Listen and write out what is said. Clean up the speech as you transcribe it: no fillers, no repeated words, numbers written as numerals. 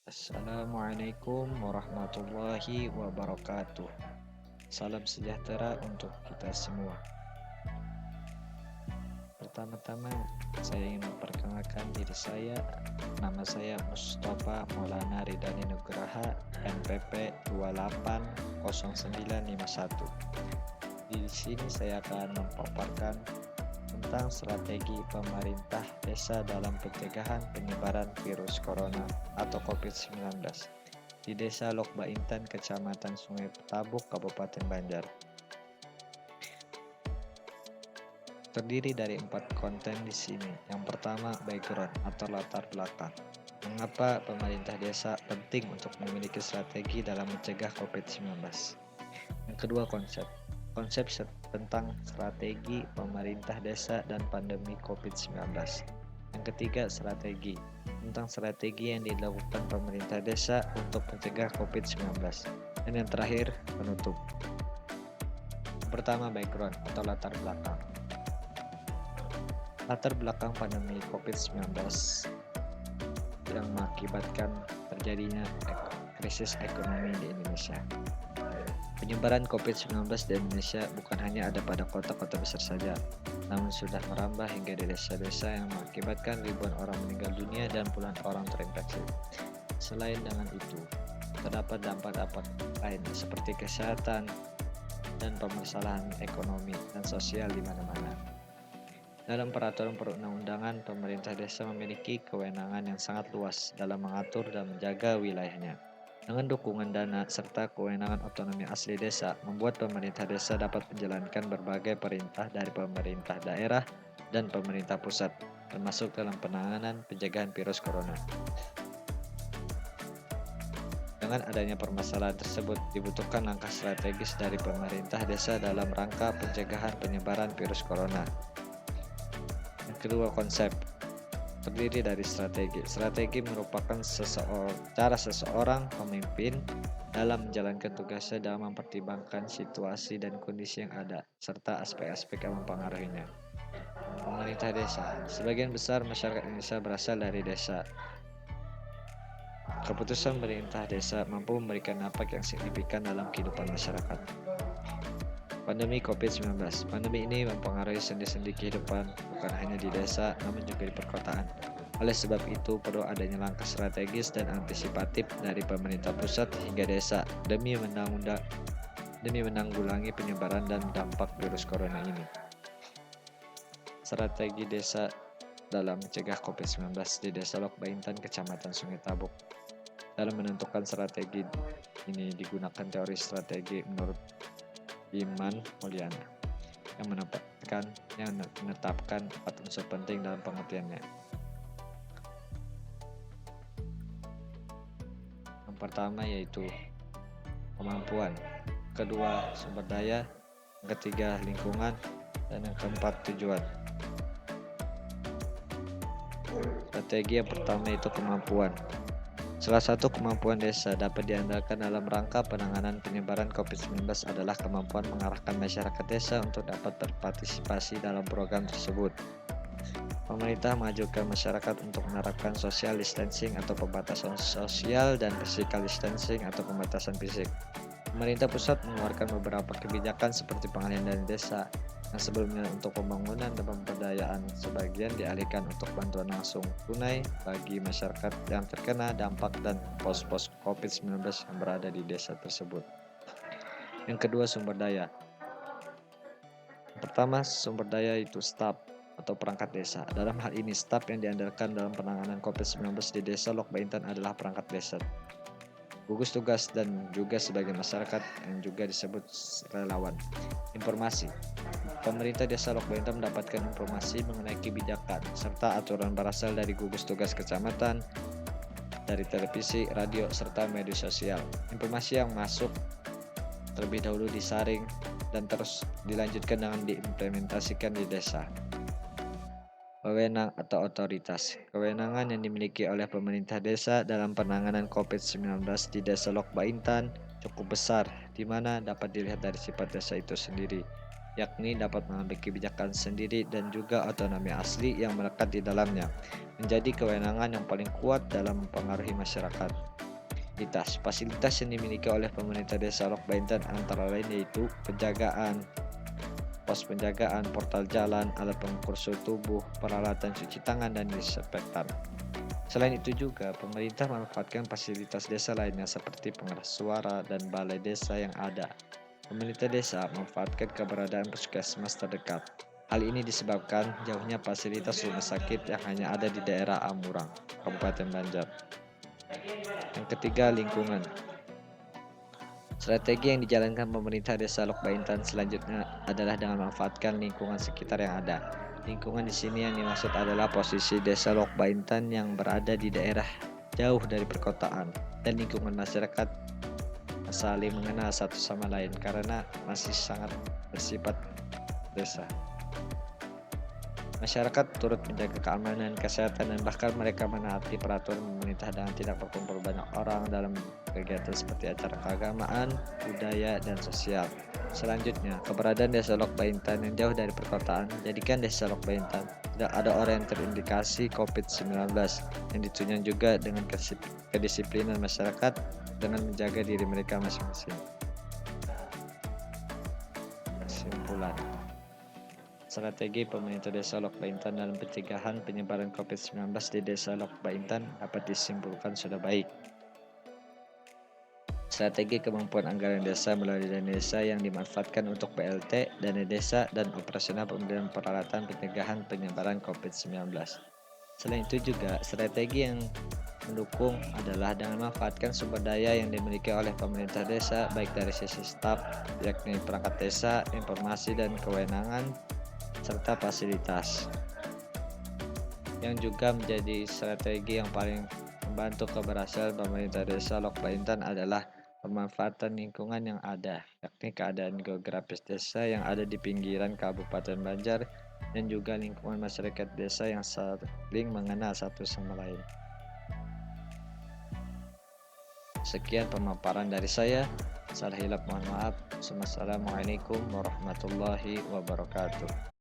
Assalamualaikum warahmatullahi wabarakatuh. Salam sejahtera untuk kita semua. Pertama-tama, saya ingin memperkenalkan diri saya. Nama saya Mustafa Maulana Ridani Nugraha, NPP 280951. Di sini saya akan memaparkan tentang strategi pemerintah desa dalam pencegahan penyebaran virus corona atau COVID-19 di Desa Lokba Intan, Kecamatan Sungai Petabuk, Kabupaten Banjar. Terdiri dari 4 konten di sini. Yang pertama, background atau latar belakang. Mengapa pemerintah desa penting untuk memiliki strategi dalam mencegah COVID-19? Yang kedua, konsep. Konsep tentang strategi pemerintah desa dan pandemi COVID-19. Yang ketiga, strategi. Tentang strategi yang dilakukan pemerintah desa untuk mencegah COVID-19. Dan yang terakhir, penutup. Pertama, background atau latar belakang. Latar belakang pandemi COVID-19 yang mengakibatkan terjadinya krisis ekonomi di Indonesia. Penyebaran COVID-19 di Indonesia bukan hanya ada pada kota-kota besar saja, namun sudah merambah hingga di desa-desa yang mengakibatkan ribuan orang meninggal dunia dan puluhan orang terinfeksi. Selain dengan itu, terdapat dampak-dampak lain seperti kesehatan dan permasalahan ekonomi dan sosial di mana-mana. Dalam peraturan perundang-undangan, pemerintah desa memiliki kewenangan yang sangat luas dalam mengatur dan menjaga wilayahnya. Dengan dukungan dana serta kewenangan otonomi asli desa, membuat pemerintah desa dapat menjalankan berbagai perintah dari pemerintah daerah dan pemerintah pusat, termasuk dalam penanganan pencegahan virus corona. Dengan adanya permasalahan tersebut, dibutuhkan langkah strategis dari pemerintah desa dalam rangka pencegahan penyebaran virus corona. Yang kedua, konsep. Terdiri dari strategi. Strategi merupakan cara seseorang pemimpin dalam menjalankan tugasnya dalam mempertimbangkan situasi dan kondisi yang ada, serta aspek-aspek yang mempengaruhinya. Pemerintah desa. Sebagian besar masyarakat Indonesia berasal dari desa. Keputusan pemerintah desa mampu memberikan dampak yang signifikan dalam kehidupan masyarakat. Pandemi COVID-19. Pandemi ini mempengaruhi sendi-sendi kehidupan bukan hanya di desa, namun juga di perkotaan. Oleh sebab itu, perlu adanya langkah strategis dan antisipatif dari pemerintah pusat hingga desa demi menanggulangi penyebaran dan dampak virus corona ini. Strategi desa dalam mencegah COVID-19 di Desa Lokba Intan, Kecamatan Sungai Tabuk. Dalam menentukan strategi ini digunakan teori strategi menurut Iman Mulyana yang menetapkan 4 unsur penting dalam pengertiannya. Yang pertama yaitu kemampuan, kedua sumber daya, yang ketiga lingkungan, dan yang keempat tujuan. Strategi yang pertama itu kemampuan. Salah satu kemampuan desa dapat diandalkan dalam rangka penanganan penyebaran COVID-19 adalah kemampuan mengarahkan masyarakat desa untuk dapat berpartisipasi dalam program tersebut. Pemerintah mengajukan masyarakat untuk menerapkan social distancing atau pembatasan sosial dan physical distancing atau pembatasan fisik. Pemerintah pusat mengeluarkan beberapa kebijakan seperti pengalihan dana desa yang sebelumnya untuk pembangunan dan pemberdayaan, sebagian dialihkan untuk bantuan langsung tunai bagi masyarakat yang terkena dampak dan pos-pos COVID-19 yang berada di desa tersebut. Yang kedua, sumber daya. Pertama, sumber daya itu staf atau perangkat desa. Dalam hal ini, staf yang diandalkan dalam penanganan COVID-19 di Desa Lokba Intan adalah perangkat desa, gugus tugas, dan juga sebagian masyarakat yang juga disebut relawan. Informasi. Pemerintah Desa Lokba Intan mendapatkan informasi mengenai kebijakan serta aturan berasal dari gugus tugas kecamatan, dari televisi, radio, serta media sosial. Informasi yang masuk terlebih dahulu disaring dan terus dilanjutkan dengan diimplementasikan di desa. Wewenang atau otoritas. Kewenangan yang dimiliki oleh pemerintah desa dalam penanganan COVID-19 di Desa Lokba Intan cukup besar, di mana dapat dilihat dari sifat desa itu sendiri, yakni dapat mengambil kebijakan sendiri dan juga otonomi asli yang melekat di dalamnya, menjadi kewenangan yang paling kuat dalam mempengaruhi masyarakat. Fasilitas yang dimiliki oleh pemerintah Desa Lok Baintan antara lain yaitu penjagaan, pos penjagaan, portal jalan, alat pengukur suhu tubuh, peralatan cuci tangan, dan disinfektan. Selain itu juga, pemerintah memanfaatkan fasilitas desa lainnya seperti pengeras suara dan balai desa yang ada. Pemerintah desa memanfaatkan keberadaan puskesmas terdekat. Hal ini disebabkan jauhnya fasilitas rumah sakit yang hanya ada di daerah Amurang, Kabupaten Banjar. Yang ketiga, lingkungan. Strategi yang dijalankan pemerintah Desa Lok Baintan selanjutnya adalah dengan memanfaatkan lingkungan sekitar yang ada. Lingkungan di sini yang dimaksud adalah posisi Desa Lok Baintan yang berada di daerah jauh dari perkotaan dan lingkungan masyarakat saling mengenal satu sama lain karena masih sangat bersifat desa. Masyarakat turut menjaga keamanan, kesehatan, dan bahkan mereka menaati peraturan pemerintah dengan tidak berkumpul banyak orang dalam kegiatan seperti acara keagamaan, budaya, dan sosial. Selanjutnya, keberadaan Desa Lok Baintan yang jauh dari perkotaan menjadikan Desa Lok Baintan tidak ada orang yang terindikasi COVID-19 yang ditunjang juga dengan kedisiplinan masyarakat dengan menjaga diri mereka masing-masing. Kesimpulan. Strategi pemerintah Desa Lok Baintan dalam pencegahan penyebaran COVID-19 di Desa Lok Baintan dapat disimpulkan sudah baik. Strategi kemampuan anggaran desa melalui dana desa yang dimanfaatkan untuk BLT, dana desa, dan operasional pembelian peralatan pencegahan penyebaran COVID-19. Selain itu juga, strategi yang mendukung adalah dengan memanfaatkan sumber daya yang dimiliki oleh pemerintah desa, baik dari sisi staf, yakni perangkat desa, informasi dan kewenangan, serta fasilitas. Yang juga menjadi strategi yang paling membantu keberhasilan pemerintah Desa Lok Baintan adalah pemanfaatan lingkungan yang ada, yakni keadaan geografis desa yang ada di pinggiran Kabupaten Banjar dan juga lingkungan masyarakat desa yang saling mengenal satu sama lain. Sekian pemaparan dari saya. Salah hilap mohon maaf. Wassalamualaikum warahmatullahi wabarakatuh.